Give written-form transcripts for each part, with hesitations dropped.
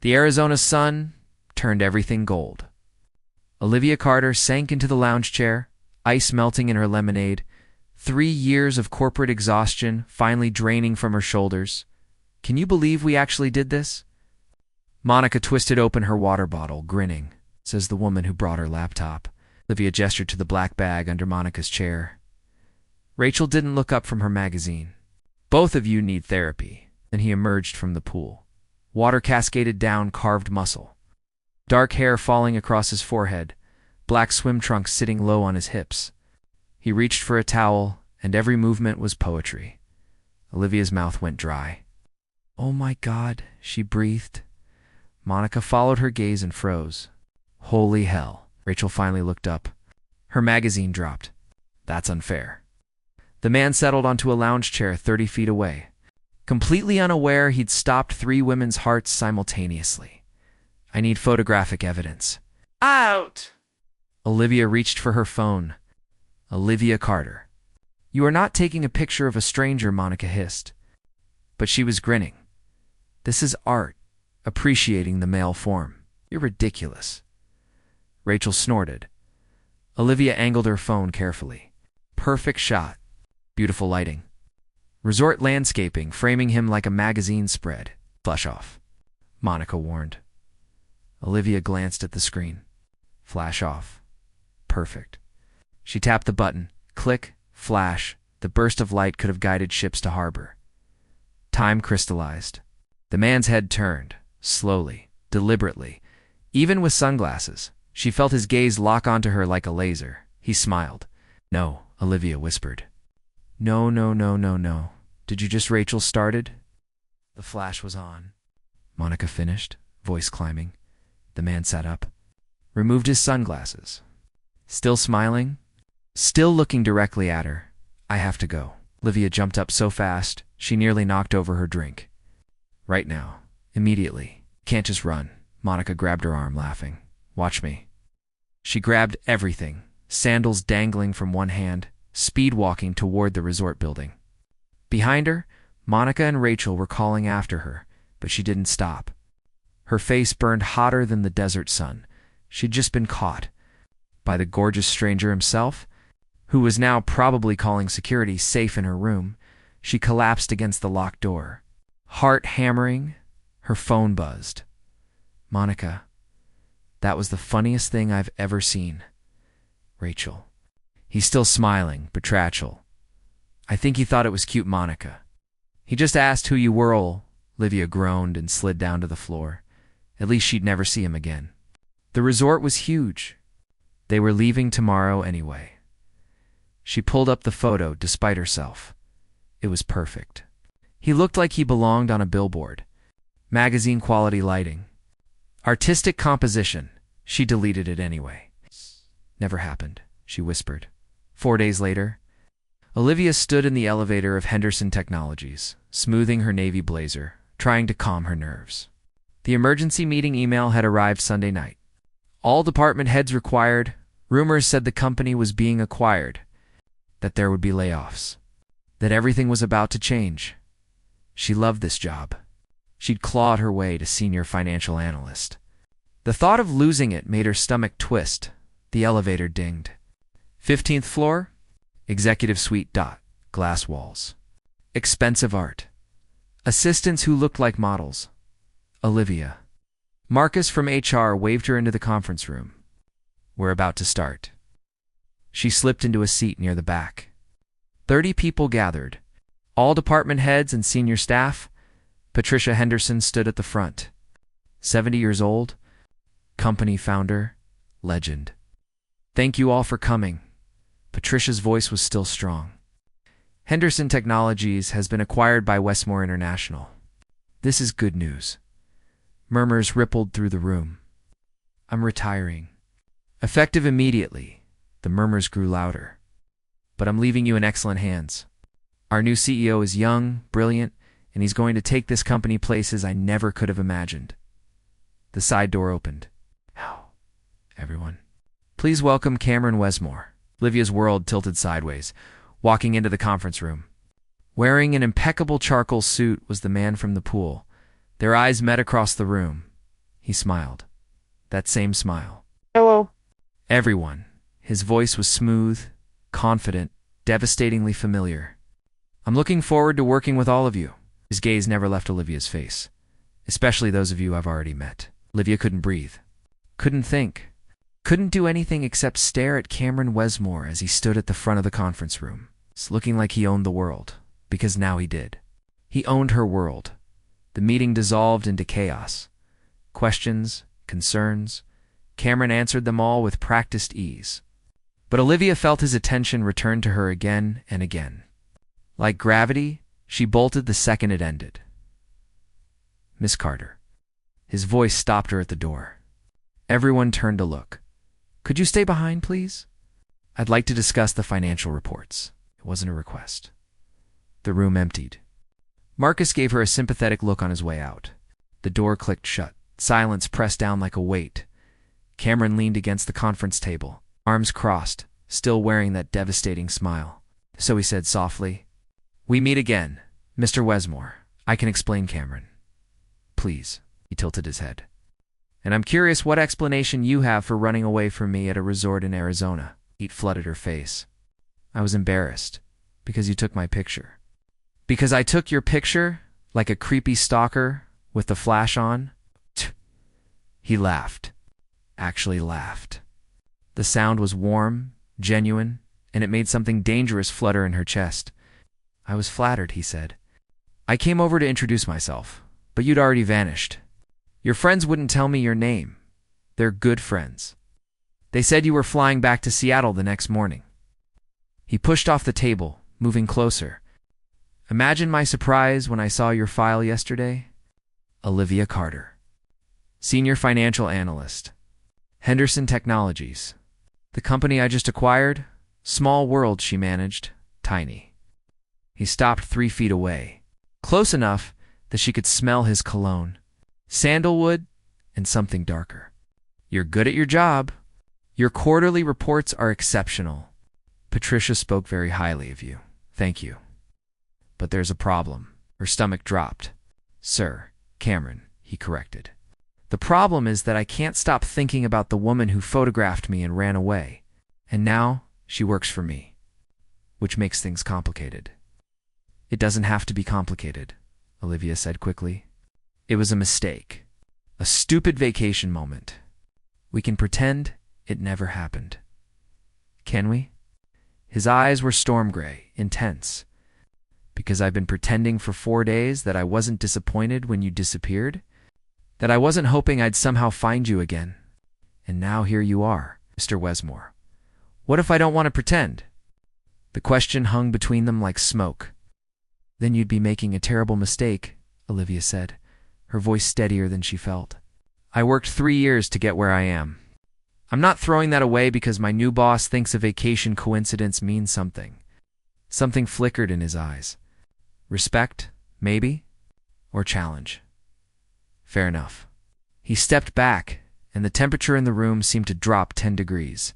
The Arizona sun turned everything gold. Olivia Carter sank into the lounge chair, ice melting in her lemonade, 3 years of corporate exhaustion finally draining from her shoulders. Can you believe we actually did this? Monica twisted open her water bottle, grinning, says the woman who brought her laptop. Olivia gestured to the black bag under Monica's chair. Rachel didn't look up from her magazine. Both of you need therapy. Then he emerged from the pool. Water cascaded down carved muscle. Dark hair falling across his forehead, black swim trunks sitting low on his hips. He reached for a towel, and every movement was poetry. Olivia's mouth went dry. "Oh my God," she breathed. Monica followed her gaze and froze. Holy hell. Rachel finally looked up. Her magazine dropped. That's unfair. The man settled onto a lounge chair 30 feet away. Completely unaware, he'd stopped 3 women's hearts simultaneously. I need photographic evidence. Out! Olivia reached for her phone. Olivia Carter. You are not taking a picture of a stranger, Monica hissed. But she was grinning. This is art, appreciating the male form. You're ridiculous. Rachel snorted. Olivia angled her phone carefully. Perfect shot. Beautiful lighting. Resort landscaping, framing him like a magazine spread. Flash off. Monica warned. Olivia glanced at the screen. Flash off. Perfect. She tapped the button. Click, flash. The burst of light could have guided ships to harbor. Time crystallized. The man's head turned, slowly, deliberately. Even with sunglasses, she felt his gaze lock onto her like a laser. He smiled. No, Olivia whispered. No, no, no, no, no. Did you just Rachel started? The flash was on. Monica finished, voice climbing. The man sat up, removed his sunglasses. Still smiling? Still looking directly at her. I have to go. Olivia jumped up so fast, she nearly knocked over her drink. Right now. Immediately. Can't just run. Monica grabbed her arm, laughing. Watch me. She grabbed everything, sandals dangling from one hand, speed walking toward the resort building. Behind her, Monica and Rachel were calling after her, but she didn't stop. Her face burned hotter than the desert sun. She'd just been caught by the gorgeous stranger himself, who was now probably calling security safe in her room. She collapsed against the locked door. Heart hammering, her phone buzzed. Monica, that was the funniest thing I've ever seen. Rachel. He's still smiling, betrayal. I think he thought it was cute, Monica. He just asked who you were. Olivia groaned and slid down to the floor. At least she'd never see him again. The resort was huge. They were leaving tomorrow anyway. She pulled up the photo despite herself. It was perfect. He looked like he belonged on a billboard. Magazine-quality lighting. Artistic composition. She deleted it anyway. Never happened, she whispered. 4 days later, Olivia stood in the elevator of Henderson Technologies, smoothing her navy blazer, trying to calm her nerves. The emergency meeting email had arrived Sunday night. All department heads required. Rumors said the company was being acquired, that there would be layoffs, that everything was about to change. She loved this job. She'd clawed her way to senior financial analyst. The thought of losing it made her stomach twist. The elevator dinged. 15th floor? Executive suite. Glass walls. Expensive art. Assistants who looked like models. Olivia. Marcus from HR waved her into the conference room. We're about to start. She slipped into a seat near the back. 30 people gathered. All department heads and senior staff. Patricia Henderson stood at the front. 70 years old. Company founder. Legend. Thank you all for coming. Patricia's voice was still strong. Henderson Technologies has been acquired by Wesmore International. This is good news. Murmurs rippled through the room. I'm retiring. Effective immediately, the murmurs grew louder. But I'm leaving you in excellent hands. Our new CEO is young, brilliant, and he's going to take this company places I never could have imagined. The side door opened. Now, everyone, please welcome Cameron Wesmore. Olivia's world tilted sideways, walking into the conference room. Wearing an impeccable charcoal suit was the man from the pool. Their eyes met across the room. He smiled. That same smile. Hello. Everyone. His voice was smooth, confident, devastatingly familiar. I'm looking forward to working with all of you. His gaze never left Olivia's face, especially those of you I've already met. Olivia couldn't breathe, couldn't think, couldn't do anything except stare at Cameron Wesmore as he stood at the front of the conference room, looking like he owned the world, because now he did. He owned her world. The meeting dissolved into chaos. Questions, concerns. Cameron answered them all with practiced ease. But Olivia felt his attention return to her again and again. Like gravity, she bolted the second it ended. Miss Carter. His voice stopped her at the door. Everyone turned to look. Could you stay behind, please? I'd like to discuss the financial reports. It wasn't a request. The room emptied. Marcus gave her a sympathetic look on his way out. The door clicked shut. Silence pressed down like a weight. Cameron leaned against the conference table, arms crossed, still wearing that devastating smile. So he said softly, "We meet again, Mr. Wesmore. I can explain, Cameron. Please." He tilted his head. "And I'm curious what explanation you have for running away from me at a resort in Arizona." Heat flooded her face. "I was embarrassed because you took my picture." "Because I took your picture like a creepy stalker with the flash on?" He laughed. Actually laughed. The sound was warm, genuine, and it made something dangerous flutter in her chest. "I was flattered," he said. "I came over to introduce myself, but you'd already vanished. Your friends wouldn't tell me your name. They're good friends. They said you were flying back to Seattle the next morning." He pushed off the table, moving closer. "Imagine my surprise when I saw your file yesterday. Olivia Carter, Senior Financial Analyst, Henderson Technologies. The company I just acquired, small world she managed, tiny." He stopped 3 feet away, close enough that she could smell his cologne, sandalwood, and something darker. "You're good at your job. Your quarterly reports are exceptional. Patricia spoke very highly of you. Thank you. But there's a problem." Her stomach dropped. "Sir, Cameron," he corrected. "The problem is that I can't stop thinking about the woman who photographed me and ran away. And now she works for me, which makes things complicated." "It doesn't have to be complicated," Olivia said quickly. "It was a mistake. A stupid vacation moment. We can pretend it never happened. Can we?" His eyes were storm gray, intense. "Because I've been pretending for 4 days that I wasn't disappointed when you disappeared? That I wasn't hoping I'd somehow find you again. And now here you are, Mr. Wesmore. What if I don't want to pretend?" The question hung between them like smoke. "Then you'd be making a terrible mistake," Olivia said, her voice steadier than she felt. "I worked 3 years to get where I am. I'm not throwing that away because my new boss thinks a vacation coincidence means something." Something flickered in his eyes. Respect, maybe? Or challenge? Fair enough. He stepped back, and the temperature in the room seemed to drop 10 degrees.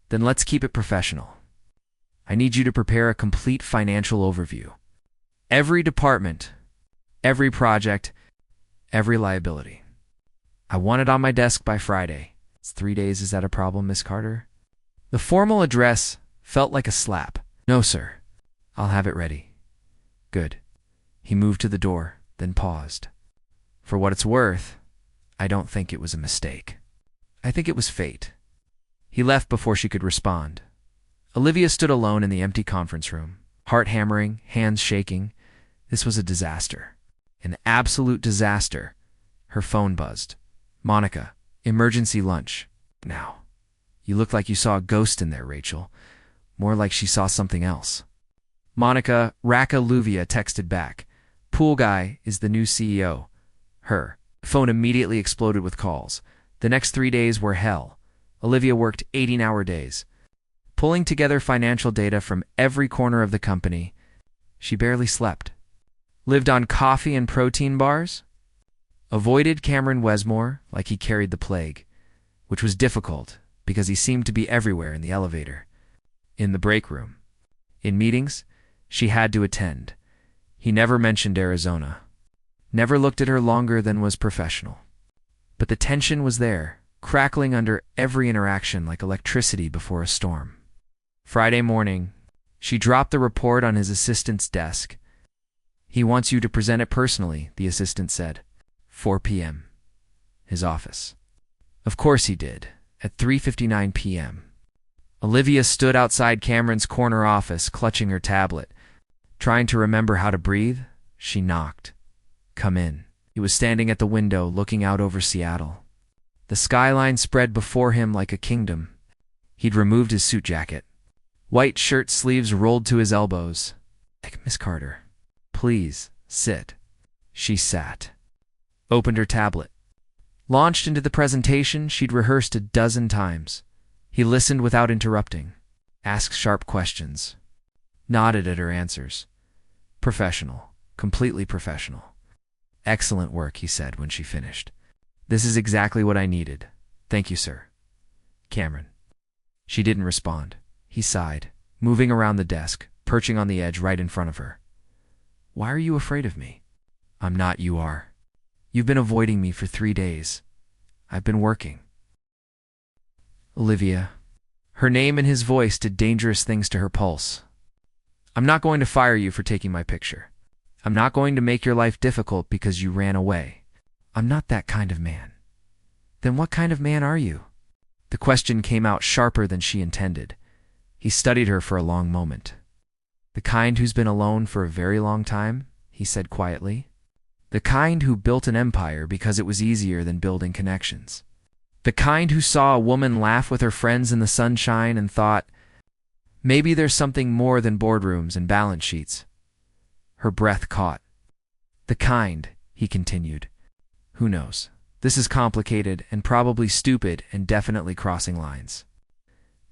"Then let's keep it professional. I need you to prepare a complete financial overview. Every department, every project, every liability. I want it on my desk by Friday." "It's 3 days. Is that a problem, Miss Carter?" The formal address felt like a slap. "No, sir. I'll have it ready." "Good." He moved to the door, then paused. "For what it's worth, I don't think it was a mistake. I think it was fate." He left before she could respond. Olivia stood alone in the empty conference room, heart hammering, hands shaking. This was a disaster. An absolute disaster. Her phone buzzed. "Monica, emergency lunch. Now." "You look like you saw a ghost in there, Rachel." More like she saw something else. Monica Olivia texted back. "Pool guy is the new CEO. Her." Phone immediately exploded with calls. The next 3 days were hell. Olivia worked 18-hour days, pulling together financial data from every corner of the company. She barely slept. Lived on coffee and protein bars. Avoided Cameron Wesmore like he carried the plague, which was difficult because he seemed to be everywhere: in the elevator, in the break room, in meetings she had to attend. He never mentioned Arizona. Never looked at her longer than was professional. But the tension was there, crackling under every interaction like electricity before a storm. Friday morning, she dropped the report on his assistant's desk. "He wants you to present it personally," the assistant said. 4 p.m. His office. Of course he did, at 3:59 p.m. Olivia stood outside Cameron's corner office, clutching her tablet. Trying to remember how to breathe, she knocked. "Come in." He was standing at the window, looking out over Seattle. The skyline spread before him like a kingdom. He'd removed his suit jacket. White shirt sleeves rolled to his elbows. "Miss Carter, please, sit." She sat. Opened her tablet. Launched into the presentation she'd rehearsed a dozen times. He listened without interrupting. Asked sharp questions. Nodded at her answers. Professional. Completely professional. "Excellent work," he said when she finished. "This is exactly what I needed. Thank you, sir." "Cameron." She didn't respond. He sighed, moving around the desk, perching on the edge right in front of her. "Why are you afraid of me?" "I'm not, you are. You've been avoiding me for 3 days. I've been working." Olivia. Her name and his voice did dangerous things to her pulse. "I'm not going to fire you for taking my picture. I'm not going to make your life difficult because you ran away. I'm not that kind of man." "Then what kind of man are you?" The question came out sharper than she intended. He studied her for a long moment. "The kind who's been alone for a very long time," he said quietly. "The kind who built an empire because it was easier than building connections. The kind who saw a woman laugh with her friends in the sunshine and thought, maybe there's something more than boardrooms and balance sheets." Her breath caught. "The kind," he continued. "Who knows? This is complicated and probably stupid and definitely crossing lines.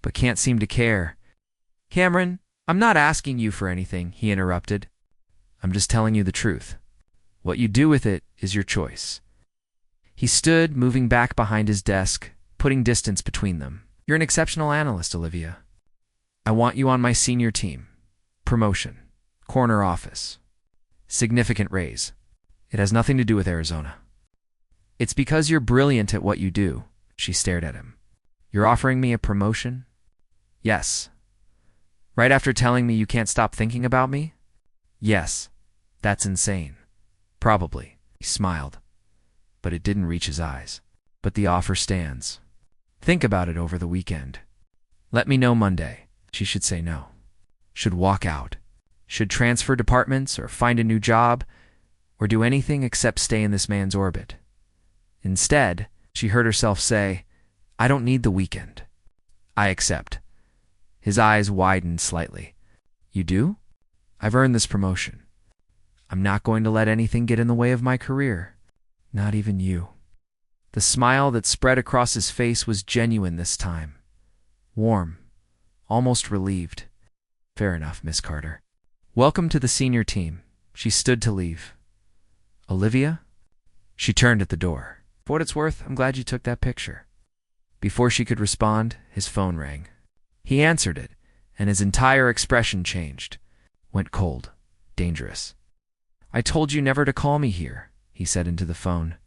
But can't seem to care." "Cameron, I'm not asking you for anything," he interrupted. "I'm just telling you the truth. What you do with it is your choice." He stood, moving back behind his desk, putting distance between them. "You're an exceptional analyst, Olivia. I want you on my senior team. Promotion. Corner office. Significant raise. It has nothing to do with Arizona." "It's because you're brilliant at what you do." She stared at him. "You're offering me a promotion?" "Yes." "Right after telling me you can't stop thinking about me?" "Yes. That's insane." "Probably." He smiled, but it didn't reach his eyes. "But the offer stands. Think about it over the weekend. Let me know Monday." She should say no. Should walk out. Should transfer departments or find a new job or do anything except stay in this man's orbit. Instead, she heard herself say, "I don't need the weekend. I accept." His eyes widened slightly. "You do?" "I've earned this promotion. I'm not going to let anything get in the way of my career. Not even you." The smile that spread across his face was genuine this time. Warm. Almost relieved. "Fair enough, Miss Carter. Welcome to the senior team." She stood to leave. "Olivia?" She turned at the door. "For what it's worth, I'm glad you took that picture." Before she could respond, his phone rang. He answered it, and his entire expression changed. Went cold. Dangerous. "I told you never to call me here," he said into the phone.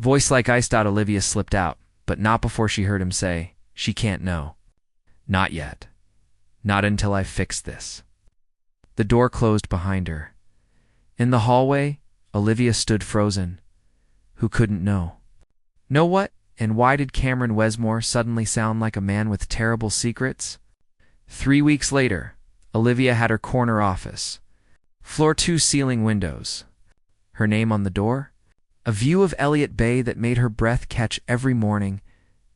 Voice like ice. Olivia slipped out, but not before she heard him say, "She can't know. Not yet. Not until I've fixed this." The door closed behind her. In the hallway, Olivia stood frozen. Who couldn't know? Know what? And why did Cameron Wesmore suddenly sound like a man with terrible secrets? 3 weeks later, Olivia had her corner office. Floor 2 ceiling windows. Her name on the door? A view of Elliott Bay that made her breath catch every morning.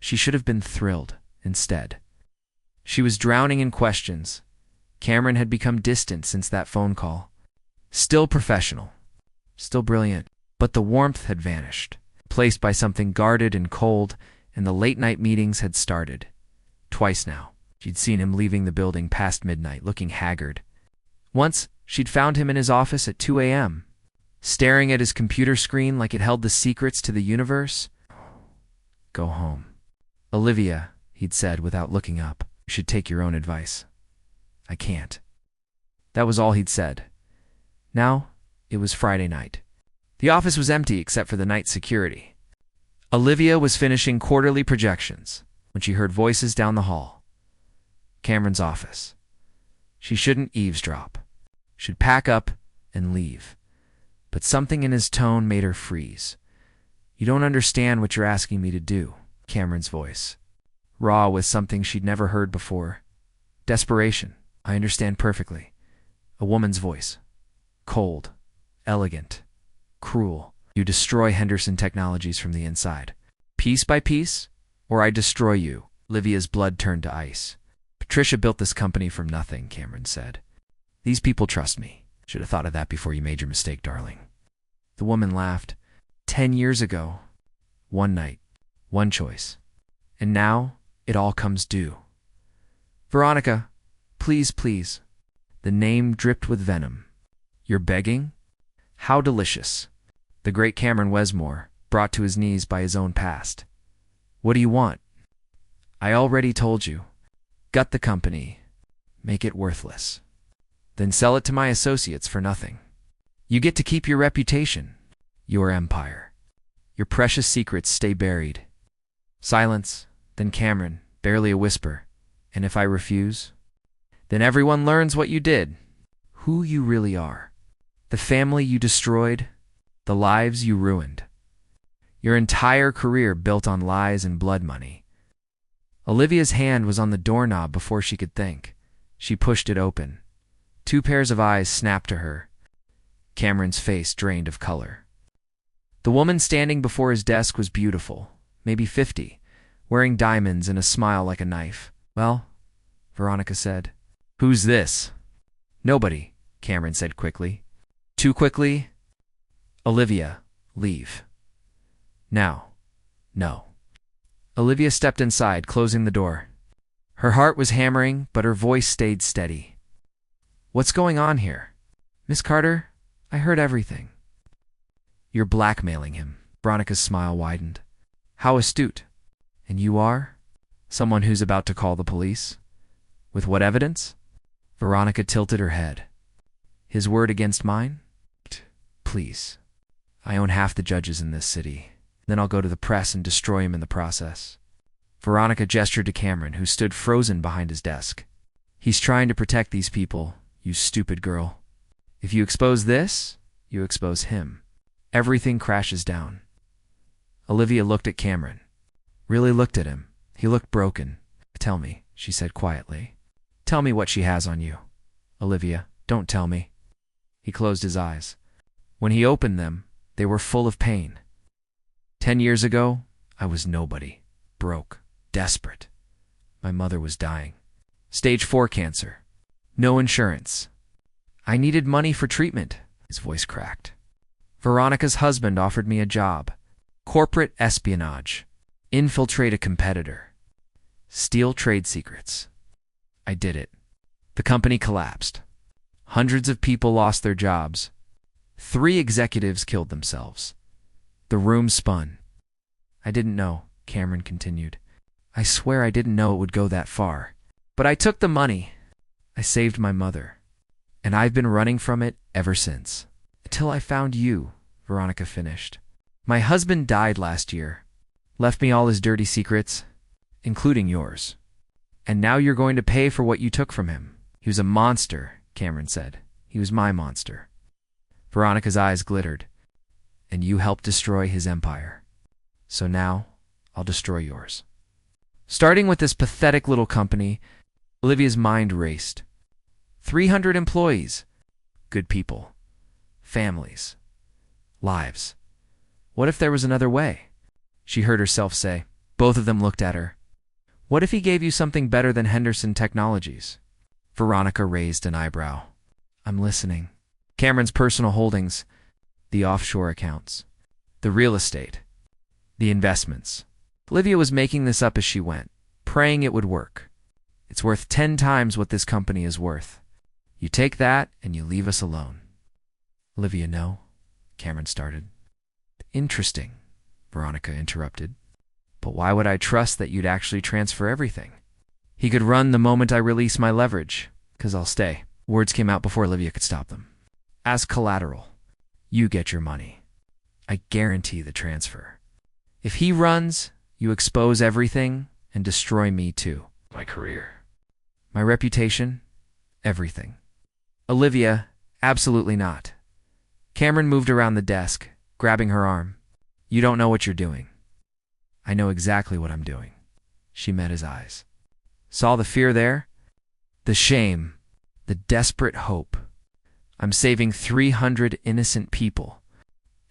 She should have been thrilled, instead. She was drowning in questions. Cameron had become distant since that phone call. Still professional. Still brilliant. But the warmth had vanished, replaced by something guarded and cold, and the late-night meetings had started. Twice now, she'd seen him leaving the building past midnight, looking haggard. Once, she'd found him in his office at 2 a.m., staring at his computer screen like it held the secrets to the universe. "Go home." "Olivia," he'd said without looking up, "you should take your own advice." "I can't." That was all he'd said. Now, it was Friday night. The office was empty except for the night security. Olivia was finishing quarterly projections when she heard voices down the hall. Cameron's office. She shouldn't eavesdrop. Should pack up and leave. But something in his tone made her freeze. "You don't understand what you're asking me to do," Cameron's voice. Raw with something she'd never heard before. Desperation. "I understand perfectly." A woman's voice. Cold. Elegant. Cruel. "You destroy Henderson Technologies from the inside. Piece by piece, or I destroy you." Olivia's blood turned to ice. "Patricia built this company from nothing," Cameron said. "These people trust me. Should have thought of that before you made your mistake, darling." The woman laughed. 10 years ago. One night. One choice. And now it all comes due. "Veronica, please, please." The name dripped with venom. "You're begging? How delicious." The great Cameron Wesmore, brought to his knees by his own past. "What do you want?" "I already told you. Gut the company. Make it worthless. Then sell it to my associates for nothing. You get to keep your reputation, your empire. Your precious secrets stay buried." Silence, then Cameron, barely a whisper. "And if I refuse?" "Then everyone learns what you did, who you really are, the family you destroyed, the lives you ruined. Your entire career built on lies and blood money." Olivia's hand was on the doorknob before she could think. She pushed it open. 2 pairs of eyes snapped to her. Cameron's face drained of color. The woman standing before his desk was beautiful, maybe 50, wearing diamonds and a smile like a knife. "Well," Veronica said. "Who's this?" "Nobody," Cameron said quickly. Too quickly. "Olivia, leave. Now." "No." Olivia stepped inside, closing the door. Her heart was hammering, but her voice stayed steady. "What's going on here?" "Miss Carter, I heard everything." "You're blackmailing him." Veronica's smile widened. "How astute. And you are?" "Someone who's about to call the police." "With what evidence?" Veronica tilted her head. "His word against mine?" "Please. I own half the judges in this city. Then I'll go to the press and destroy him in the process." Veronica gestured to Cameron, who stood frozen behind his desk. "He's trying to protect these people, you stupid girl. If you expose this, you expose him. Everything crashes down." Olivia looked at Cameron. Really looked at him. He looked broken. "Tell me," she said quietly. "Tell me what she has on you." "Olivia, don't tell me." He closed his eyes. When he opened them, they were full of pain. 10 years ago, I was nobody. Broke. Desperate. My mother was dying. Stage 4 cancer. No insurance. I needed money for treatment." His voice cracked. "Veronica's husband offered me a job. Corporate espionage. Infiltrate a competitor. Steal trade secrets. I did it. The company collapsed. Hundreds of people lost their jobs. 3 executives killed themselves. The room spun. I didn't know," Cameron continued. "I swear I didn't know it would go that far. But I took the money. I saved my mother. And I've been running from it ever since. Until I found you," Veronica finished. "My husband died last year. Left me all his dirty secrets, including yours. And now you're going to pay for what you took from him." "He was a monster," Cameron said. "He was my monster." Veronica's eyes glittered. "And you helped destroy his empire. So now I'll destroy yours." Starting with this pathetic little company, Olivia's mind raced. 300 employees. Good people. Families. Lives. What if there was another way? She heard herself say. Both of them looked at her. "What if he gave you something better than Henderson Technologies?" Veronica raised an eyebrow. "I'm listening." Cameron's personal holdings, the offshore accounts, the real estate, the investments. Olivia was making this up as she went, praying it would work. "It's worth 10 times what this company is worth. You take that and you leave us alone." "Olivia, no," Cameron started. "Interesting," Veronica interrupted. "But why would I trust that you'd actually transfer everything? He could run the moment I release my leverage, 'cause I'll stay." Words came out before Olivia could stop them. "As collateral, you get your money. I guarantee the transfer. If he runs, you expose everything and destroy me too. My career. My reputation. Everything. Olivia, absolutely not. Cameron moved around the desk, grabbing her arm. You don't know what you're doing. I know exactly what I'm doing. She met his eyes. Saw the fear there? The shame. The desperate hope. I'm saving 300 innocent people.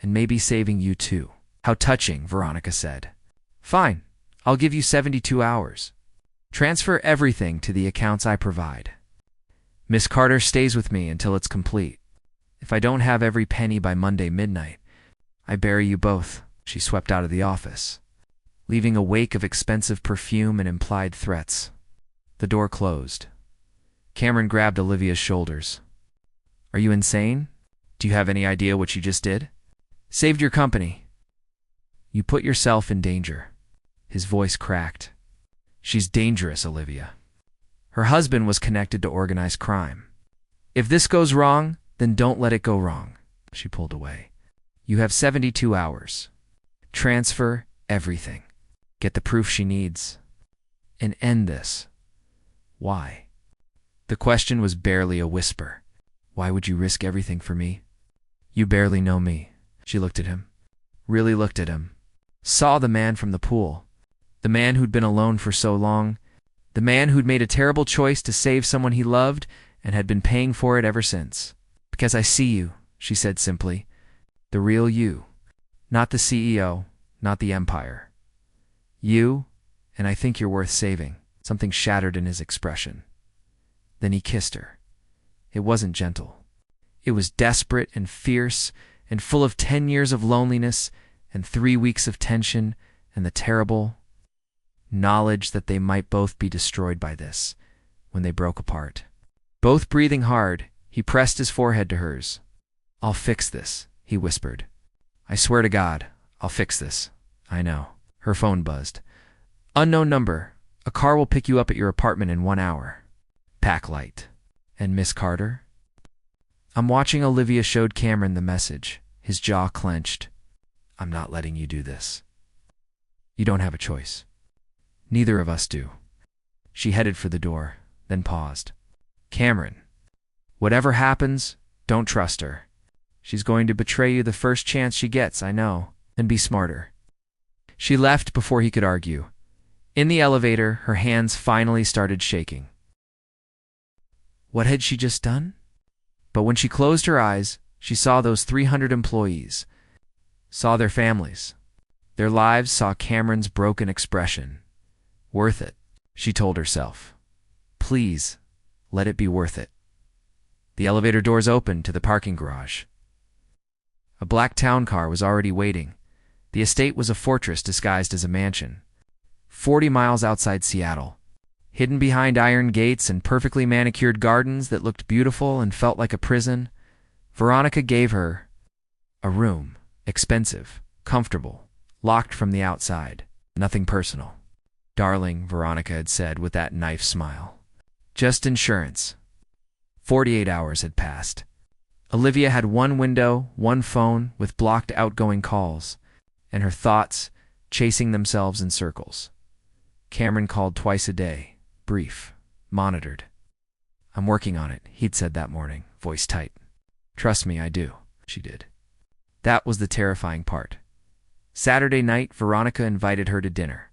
And maybe saving you too. How touching, Veronica said. Fine, I'll give you 72 hours. Transfer everything to the accounts I provide. Miss Carter stays with me until it's complete. If I don't have every penny by Monday midnight, I bury you both. She swept out of the office, leaving a wake of expensive perfume and implied threats. The door closed. Cameron grabbed Olivia's shoulders. Are you insane? Do you have any idea what you just did? Saved your company. You put yourself in danger. His voice cracked. She's dangerous, Olivia. Her husband was connected to organized crime. If this goes wrong, then don't let it go wrong. She pulled away. You have 72 hours. Transfer everything. Get the proof she needs. And end this. Why? The question was barely a whisper. Why would you risk everything for me? You barely know me. She looked at him. Really looked at him. Saw the man from the pool. The man who'd been alone for so long. The man who'd made a terrible choice to save someone he loved and had been paying for it ever since. Because I see you, she said simply. The real you. Not the CEO, not the empire. You, and I think you're worth saving. Something shattered in his expression. Then he kissed her. It wasn't gentle. It was desperate and fierce and full of 10 years of loneliness and 3 weeks of tension and the terrible knowledge that they might both be destroyed by this when they broke apart. Both breathing hard, he pressed his forehead to hers. I'll fix this, he whispered. I swear to God, I'll fix this. I know. Her phone buzzed. Unknown number. A car will pick you up at your apartment in 1 hour. Pack light. And Miss Carter? I'm watching. Olivia showed Cameron the message, his jaw clenched. I'm not letting you do this. You don't have a choice. Neither of us do. She headed for the door, then paused. Cameron, whatever happens, don't trust her. She's going to betray you the first chance she gets, I know, and be smarter. She left before he could argue. In the elevator, her hands finally started shaking. What had she just done? But when she closed her eyes, she saw those 300 employees, saw their families. Their lives saw Cameron's broken expression. Worth it, she told herself. Please, let it be worth it. The elevator doors opened to the parking garage. A black town car was already waiting. The estate was a fortress disguised as a mansion. 40 miles outside Seattle, hidden behind iron gates and perfectly manicured gardens that looked beautiful and felt like a prison. Veronica gave her a room, expensive, comfortable, locked from the outside. Nothing personal. Darling, Veronica had said with that knife smile. Just insurance. 48 hours had passed. Olivia had one window, one phone with blocked outgoing calls, and her thoughts chasing themselves in circles. Cameron called twice a day, brief, monitored. I'm working on it, he'd said that morning, voice tight. Trust me, I do, she did. That was the terrifying part. Saturday night, Veronica invited her to dinner.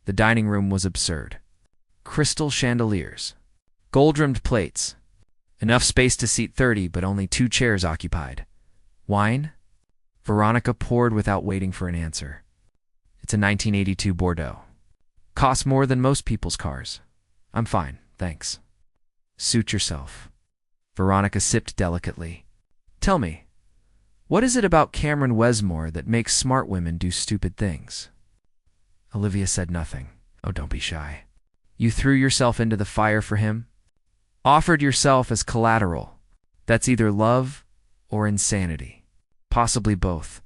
The dining room was absurd. Crystal chandeliers, gold-rimmed plates, enough space to seat 30, but only 2 chairs occupied. Wine? Veronica poured without waiting for an answer. It's a 1982 Bordeaux. Costs more than most people's cars. I'm fine, thanks. Suit yourself. Veronica sipped delicately. Tell me, what is it about Cameron Wesmore that makes smart women do stupid things? Olivia said nothing. Oh, don't be shy. You threw yourself into the fire for him? Offered yourself as collateral. That's either love or insanity. Possibly both.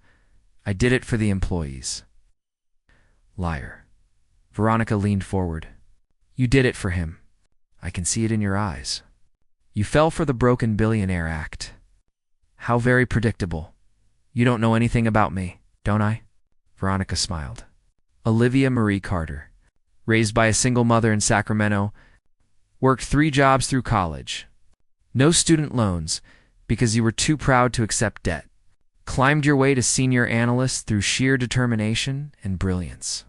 I did it for the employees. Liar. Veronica leaned forward. You did it for him. I can see it in your eyes. You fell for the broken billionaire act. How very predictable. You don't know anything about me, don't I? Veronica smiled. Olivia Marie Carter, raised by a single mother in Sacramento, worked 3 jobs through college. No student loans because you were too proud to accept debt. Climbed your way to senior analyst through sheer determination and brilliance.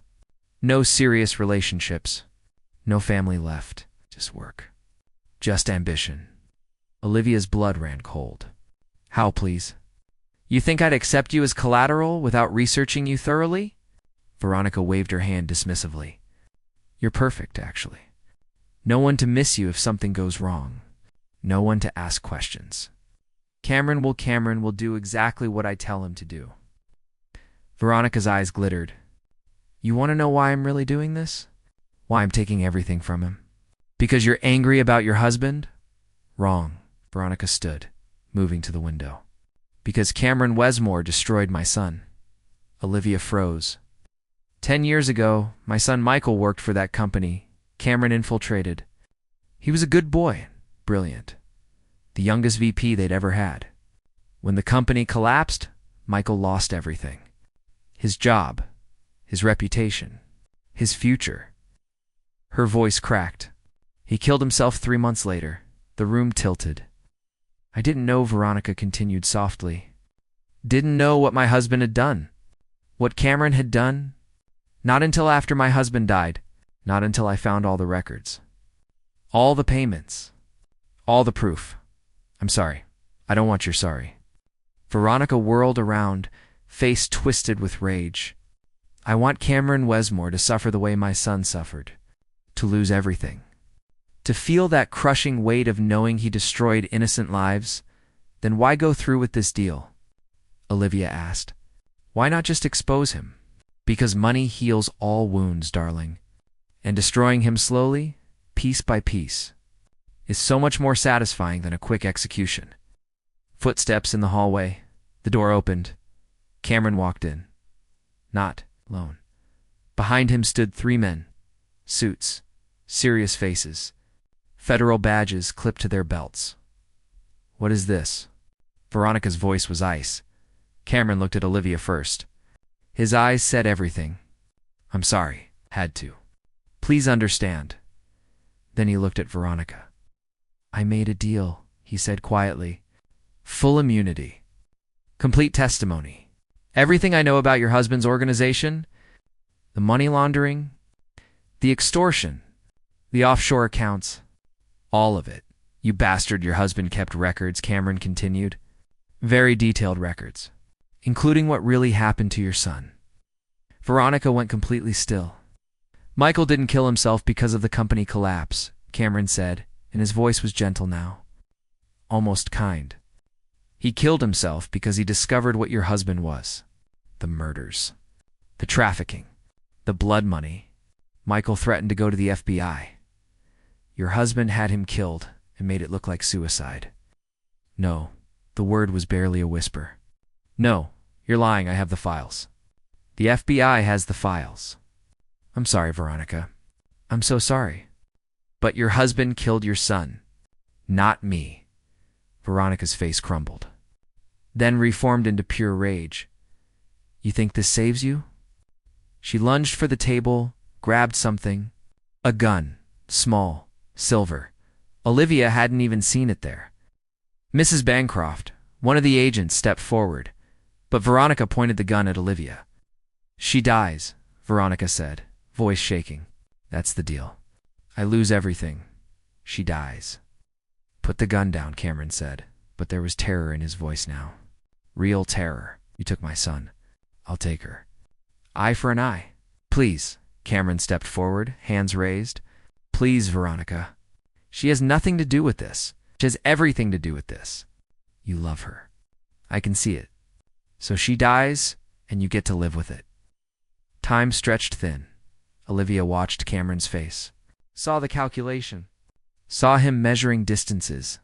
No serious relationships. No family left. Just work. Just ambition. Olivia's blood ran cold. How, please? You think I'd accept you as collateral without researching you thoroughly? Veronica waved her hand dismissively. You're perfect, actually. No one to miss you if something goes wrong. No one to ask questions. Cameron will do exactly what I tell him to do. Veronica's eyes glittered. You want to know why I'm really doing this? Why I'm taking everything from him? Because you're angry about your husband? Wrong. Veronica stood, moving to the window. Because Cameron Wesmore destroyed my son. Olivia froze. 10 years ago, my son Michael worked for that company. Cameron infiltrated. He was a good boy, brilliant. The youngest VP they'd ever had. When the company collapsed, Michael lost everything. His job, his reputation, his future. Her voice cracked. He killed himself 3 months later. The room tilted. I didn't know, Veronica continued softly. Didn't know what my husband had done. What Cameron had done. Not until after my husband died. Not until I found all the records. All the payments. All the proof. I'm sorry. I don't want your sorry. Veronica whirled around, face twisted with rage. I want Cameron Wesmore to suffer the way my son suffered. To lose everything. To feel that crushing weight of knowing he destroyed innocent lives. Then why go through with this deal? Olivia asked. Why not just expose him? Because money heals all wounds, darling. And destroying him slowly, piece by piece, is so much more satisfying than a quick execution. Footsteps in the hallway. The door opened. Cameron walked in. Not alone. Behind him stood 3 men. Suits. Serious faces. Federal badges clipped to their belts. What is this? Veronica's voice was ice. Cameron looked at Olivia first. His eyes said everything. I'm sorry. Had to. Please understand. Then he looked at Veronica. I made a deal, he said quietly. Full immunity. Complete testimony. Everything I know about your husband's organization, the money laundering, the extortion, the offshore accounts, all of it. You bastard, your husband kept records, Cameron continued. Very detailed records, including what really happened to your son. Veronica went completely still. Michael didn't kill himself because of the company collapse, Cameron said, and his voice was gentle now. Almost kind. He killed himself because he discovered what your husband was. The murders. The trafficking. The blood money. Michael threatened to go to the FBI. Your husband had him killed and made it look like suicide. No, the word was barely a whisper. No, you're lying, I have the files. The FBI has the files. I'm sorry, Veronica. I'm so sorry. But your husband killed your son. Not me. Veronica's face crumbled. Then reformed into pure rage. You think this saves you? She lunged for the table, grabbed something. A gun. Small. Silver. Olivia hadn't even seen it there. Mrs. Bancroft, one of the agents, stepped forward, but Veronica pointed the gun at Olivia. She dies, Veronica said, voice shaking. That's the deal. I lose everything. She dies. Put the gun down, Cameron said, but there was terror in his voice now. Real terror. You took my son. I'll take her. Eye for an eye. Please. Cameron stepped forward, hands raised. Please, Veronica. She has nothing to do with this. She has everything to do with this. You love her. I can see it. So she dies, and you get to live with it. Time stretched thin. Olivia watched Cameron's face. Saw the calculation. Saw him measuring distances.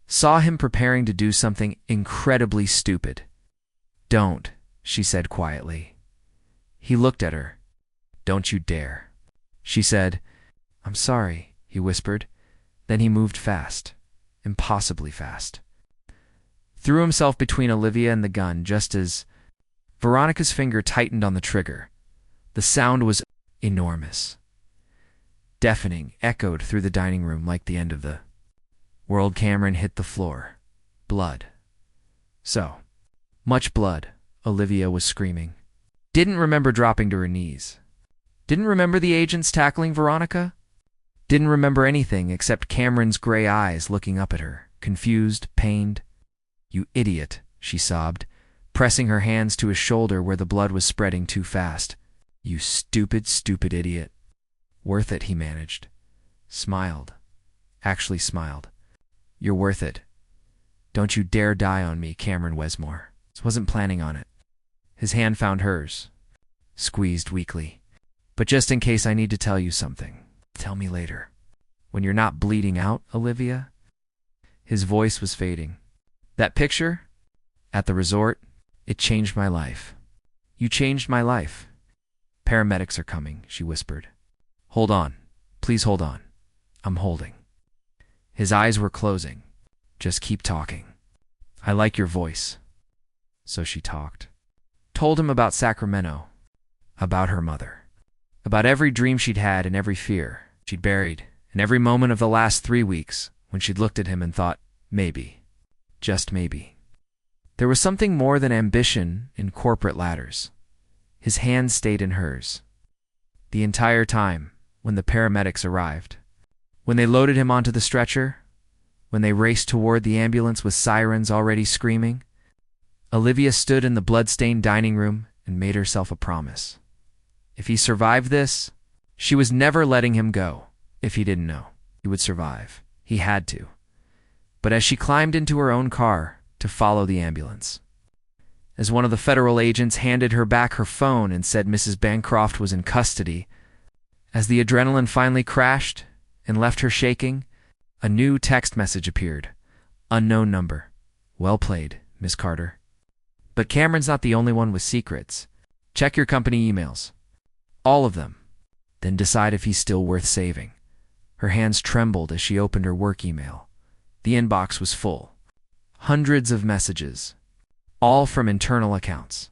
Saw him preparing to do something incredibly stupid. Don't, she said quietly. He looked at her. Don't you dare. She said, I'm sorry, he whispered. Then he moved fast. Impossibly fast. Threw himself between Olivia and the gun just as Veronica's finger tightened on the trigger. The sound was enormous. Deafening, echoed through the dining room like the end of the world. Cameron hit the floor. Blood. So much blood, Olivia was screaming. Didn't remember dropping to her knees. Didn't remember the agents tackling Veronica. Didn't remember anything except Cameron's gray eyes looking up at her, confused, pained. You idiot, she sobbed, pressing her hands to his shoulder where the blood was spreading too fast. You stupid, stupid idiot. Worth it, he managed. Smiled. Actually smiled. You're worth it. Don't you dare die on me, Cameron Wesmore. Wasn't planning on it. His hand found hers. Squeezed weakly. But just in case, I need to tell you something. Tell me later. When you're not bleeding out, Olivia? His voice was fading. That picture? At the resort? It changed my life. You changed my life. Paramedics are coming, she whispered. Hold on. Please hold on. I'm holding. His eyes were closing. Just keep talking. I like your voice. So she talked. Told him about Sacramento. About her mother. About every dream she'd had and every fear she'd buried. And every moment of the last 3 weeks when she'd looked at him and thought, maybe. Just maybe. There was something more than ambition in corporate ladders. His hand stayed in hers. The entire time, when the paramedics arrived. When they loaded him onto the stretcher. When they raced toward the ambulance with sirens already screaming. Olivia stood in the blood-stained dining room and made herself a promise. If he survived this, she was never letting him go. If he didn't know, he would survive. He had to. But as she climbed into her own car to follow the ambulance, as one of the federal agents handed her back her phone and said Mrs. Bancroft was in custody, as the adrenaline finally crashed and left her shaking, a new text message appeared. Unknown number. Well played, Miss Carter. But Cameron's not the only one with secrets. Check your company emails. All of them. Then decide if he's still worth saving. Her hands trembled as she opened her work email. The inbox was full. Hundreds of messages. All from internal accounts.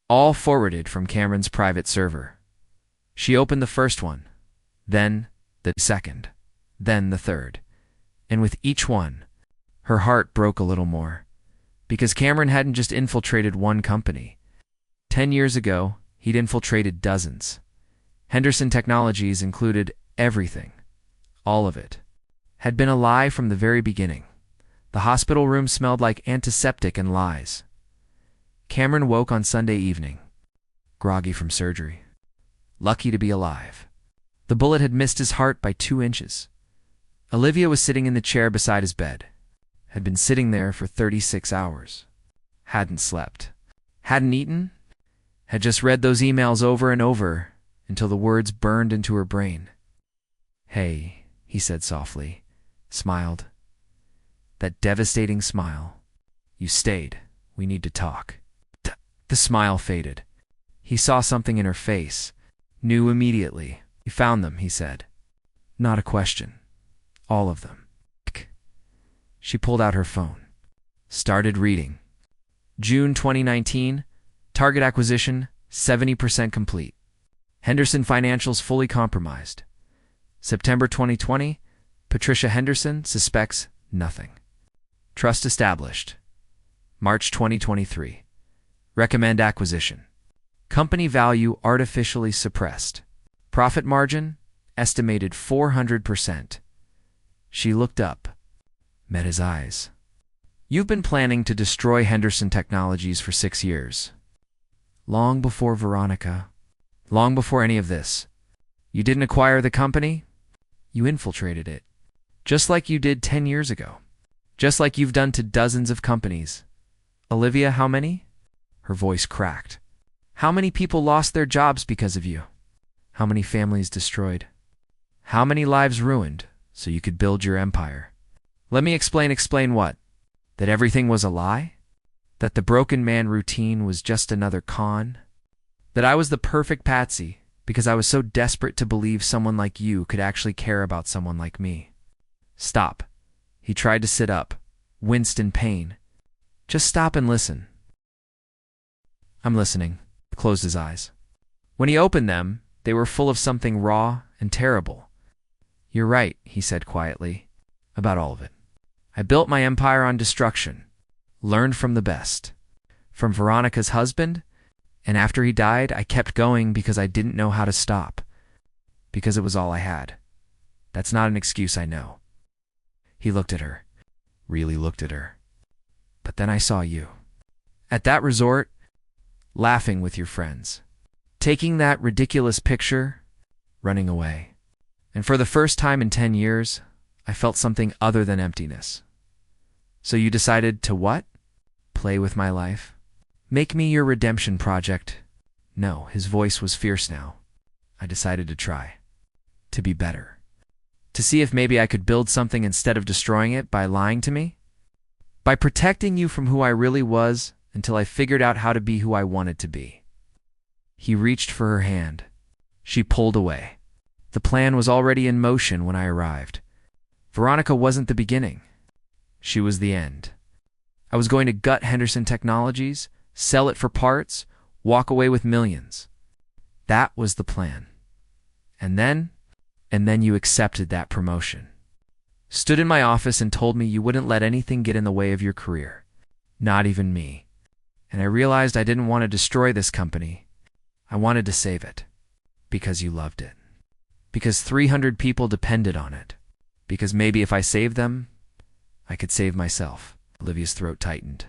All forwarded from Cameron's private server. She opened the first one. Then the second. Then the third. And with each one, her heart broke a little more. Because Cameron hadn't just infiltrated one company. 10 years ago, he'd infiltrated dozens. Henderson Technologies included everything. All of it. Had been a lie from the very beginning. The hospital room smelled like antiseptic and lies. Cameron woke on Sunday evening, groggy from surgery. Lucky to be alive. The bullet had missed his heart by 2 inches. Olivia was sitting in the chair beside his bed. Had been sitting there for 36 hours. Hadn't slept. Hadn't eaten. Had just read those emails over and over until the words burned into her brain. Hey, he said softly, smiled. That devastating smile. You stayed. We need to talk. The smile faded. He saw something in her face. Knew immediately. You found them, he said. Not a question. All of them. She pulled out her phone. Started reading. June 2019. Target acquisition 70% complete. Henderson financials fully compromised. September 2020. Patricia Henderson suspects nothing. Trust established. March 2023. Recommend acquisition. Company value artificially suppressed. Profit margin estimated 400%. She looked up. Met his eyes. You've been planning to destroy Henderson Technologies for 6 years. Long before Veronica. Long before any of this. You didn't acquire the company. You infiltrated it. Just like you did 10 years ago. Just like you've done to dozens of companies. Olivia, how many? Her voice cracked. How many people lost their jobs because of you? How many families destroyed? How many lives ruined so you could build your empire? Let me explain. Explain what? That everything was a lie? That the broken man routine was just another con? That I was the perfect patsy because I was so desperate to believe someone like you could actually care about someone like me? Stop. He tried to sit up, winced in pain. Just stop and listen. I'm listening. He closed his eyes. When he opened them, they were full of something raw and terrible. You're right, he said quietly, about all of it. I built my empire on destruction, learned from the best. From Veronica's husband, and after he died, I kept going because I didn't know how to stop. Because it was all I had. That's not an excuse, I know. He looked at her. Really looked at her. But then I saw you. At that resort, laughing with your friends. Taking that ridiculous picture, running away. And for the first time in 10 years, I felt something other than emptiness. So you decided to what? Play with my life? Make me your redemption project? No, his voice was fierce now. I decided to try. To be better. To see if maybe I could build something instead of destroying it by lying to me? By protecting you from who I really was until I figured out how to be who I wanted to be. He reached for her hand. She pulled away. The plan was already in motion when I arrived. Veronica wasn't the beginning. She was the end. I was going to gut Henderson Technologies, sell it for parts, walk away with millions. That was the plan. And then you accepted that promotion. Stood in my office and told me you wouldn't let anything get in the way of your career. Not even me. And I realized I didn't want to destroy this company. I wanted to save it. Because you loved it. Because 300 people depended on it. Because maybe if I saved them, I could save myself. Olivia's throat tightened.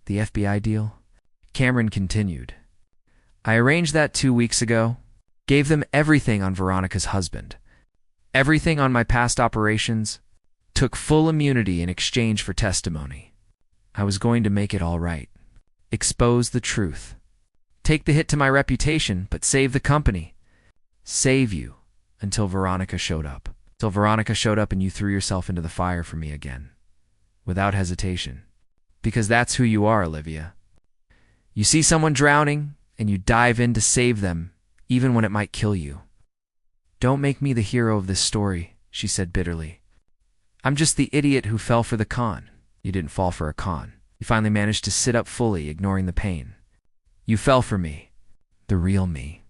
The FBI deal? Cameron continued. I arranged that 2 weeks ago. Gave them everything on Veronica's husband. Everything on my past operations. Took full immunity in exchange for testimony. I was going to make it all right. Expose the truth. Take the hit to my reputation, but save the company. Save you until Veronica showed up. Till Veronica showed up and you threw yourself into the fire for me again. Without hesitation. Because that's who you are, Olivia. You see someone drowning, and you dive in to save them, even when it might kill you. Don't make me the hero of this story, she said bitterly. I'm just the idiot who fell for the con. You didn't fall for a con. You finally managed to sit up fully, ignoring the pain. You fell for me. The real me.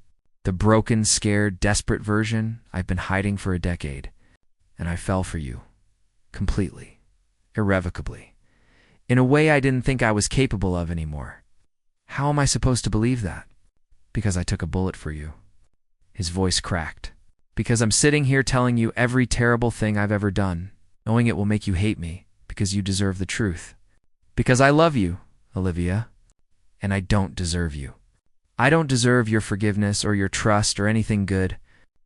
The broken, scared, desperate version I've been hiding for a decade. And I fell for you. Completely. Irrevocably. In a way I didn't think I was capable of anymore. How am I supposed to believe that? Because I took a bullet for you. His voice cracked. Because I'm sitting here telling you every terrible thing I've ever done, knowing it will make you hate me, because you deserve the truth. Because I love you, Olivia, and I don't deserve you. I don't deserve your forgiveness or your trust or anything good,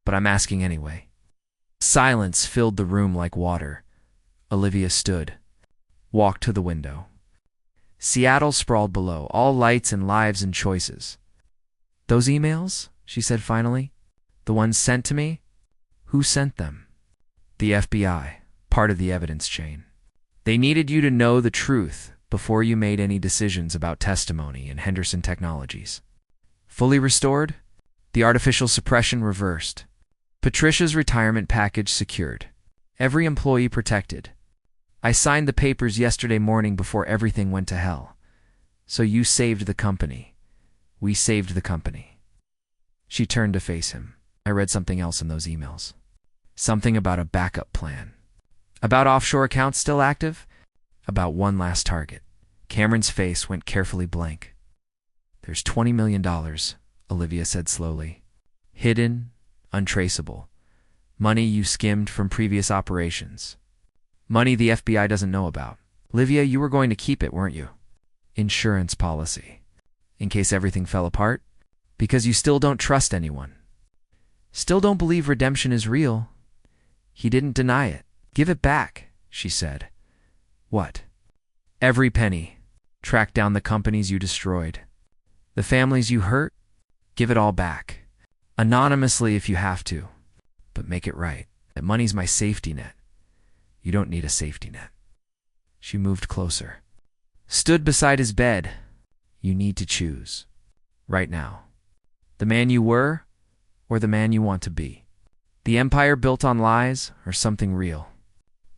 but I'm asking anyway. Silence filled the room like water. Olivia stood, walked to the window. Seattle sprawled below, all lights and lives and choices. Those emails, she said finally, the ones sent to me? Who sent them? The FBI, part of the evidence chain. They needed you to know the truth before you made any decisions about testimony in Henderson Technologies. Fully restored? The artificial suppression reversed. Patricia's retirement package secured. Every employee protected. I signed the papers yesterday morning before everything went to hell. So you saved the company. We saved the company. She turned to face him. I read something else in those emails. Something about a backup plan. About offshore accounts still active? About one last target. Cameron's face went carefully blank. There's $20 million, Olivia said slowly. Hidden, untraceable. Money you skimmed from previous operations. Money the FBI doesn't know about. Olivia, you were going to keep it, weren't you? Insurance policy. In case everything fell apart? Because you still don't trust anyone. Still don't believe redemption is real. He didn't deny it. Give it back, she said. What? Every penny. Track down the companies you destroyed. The families you hurt? Give it all back. Anonymously if you have to. But make it right. That money's my safety net. You don't need a safety net. She moved closer. Stood beside his bed. You need to choose. Right now. The man you were, or the man you want to be. The empire built on lies, or something real.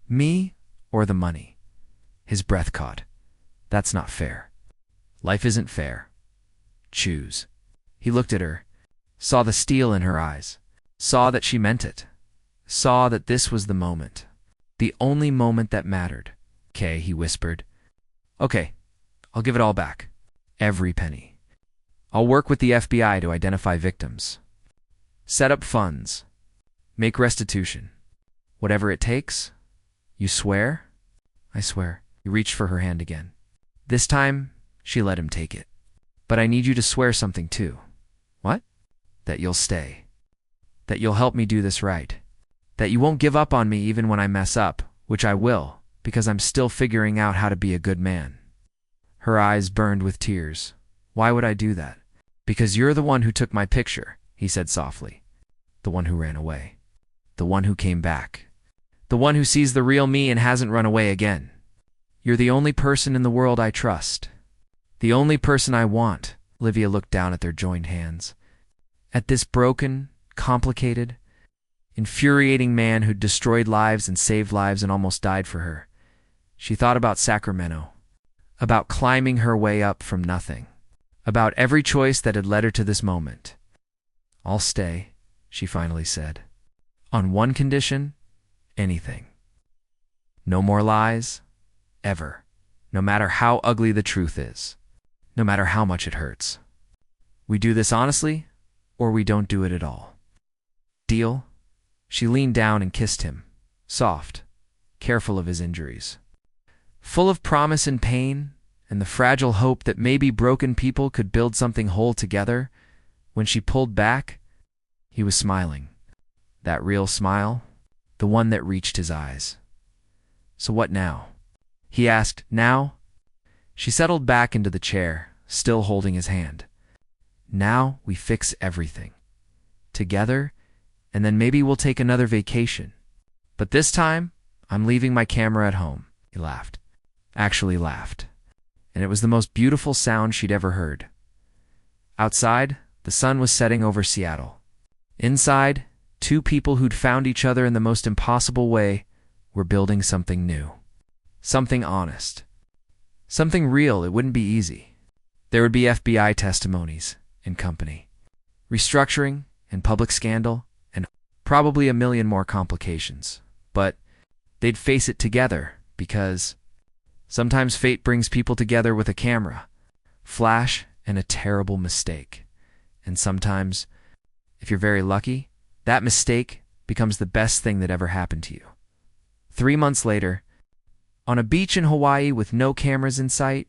Me, or the money. His breath caught. That's not fair. Life isn't fair. Choose. He looked at her, saw the steel in her eyes, saw that she meant it, saw that this was the moment. The only moment that mattered. "Okay," he whispered. "Okay, I'll give it all back. Every penny. I'll work with the FBI to identify victims. Set up funds. Make restitution. Whatever it takes. You swear?" "I swear." He reached for her hand again. This time, she let him take it. "But I need you to swear something too." "What?" "That you'll stay. That you'll help me do this right. That you won't give up on me even when I mess up, which I will, because I'm still figuring out how to be a good man." Her eyes burned with tears. "Why would I do that?" "Because you're the one who took my picture," he said softly. "The one who ran away. The one who came back. The one who sees the real me and hasn't run away again. You're the only person in the world I trust. The only person I want." Olivia looked down at their joined hands. At this broken, complicated, infuriating man who'd destroyed lives and saved lives and almost died for her. She thought about Sacramento, about climbing her way up from nothing, about every choice that had led her to this moment. "I'll stay," she finally said. "On one condition, anything. No more lies, ever, no matter how ugly the truth is, no matter how much it hurts. We do this honestly, or we don't do it at all. Deal?" She leaned down and kissed him, soft, careful of his injuries, full of promise and pain, and the fragile hope that maybe broken people could build something whole together. When she pulled back, he was smiling. That real smile, the one that reached his eyes. "So what now?" he asked. "Now?" She settled back into the chair, still holding his hand. "Now we fix everything. Together, and then maybe we'll take another vacation. But this time, I'm leaving my camera at home." He laughed. Actually laughed. And it was the most beautiful sound she'd ever heard. Outside, the sun was setting over Seattle. Inside, two people who'd found each other in the most impossible way were building something new. Something honest. Something real. It wouldn't be easy. There would be FBI testimonies and company, restructuring and public scandal, and probably a million more complications. But they'd face it together, because sometimes fate brings people together with a camera, flash, and a terrible mistake. And sometimes, if you're very lucky, that mistake becomes the best thing that ever happened to you. 3 months later, on a beach in Hawaii with no cameras in sight,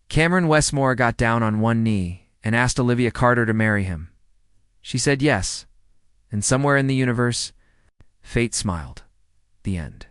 Cameron Wesmore got down on one knee and asked Olivia Carter to marry him. She said yes, and somewhere in the universe, fate smiled. The end.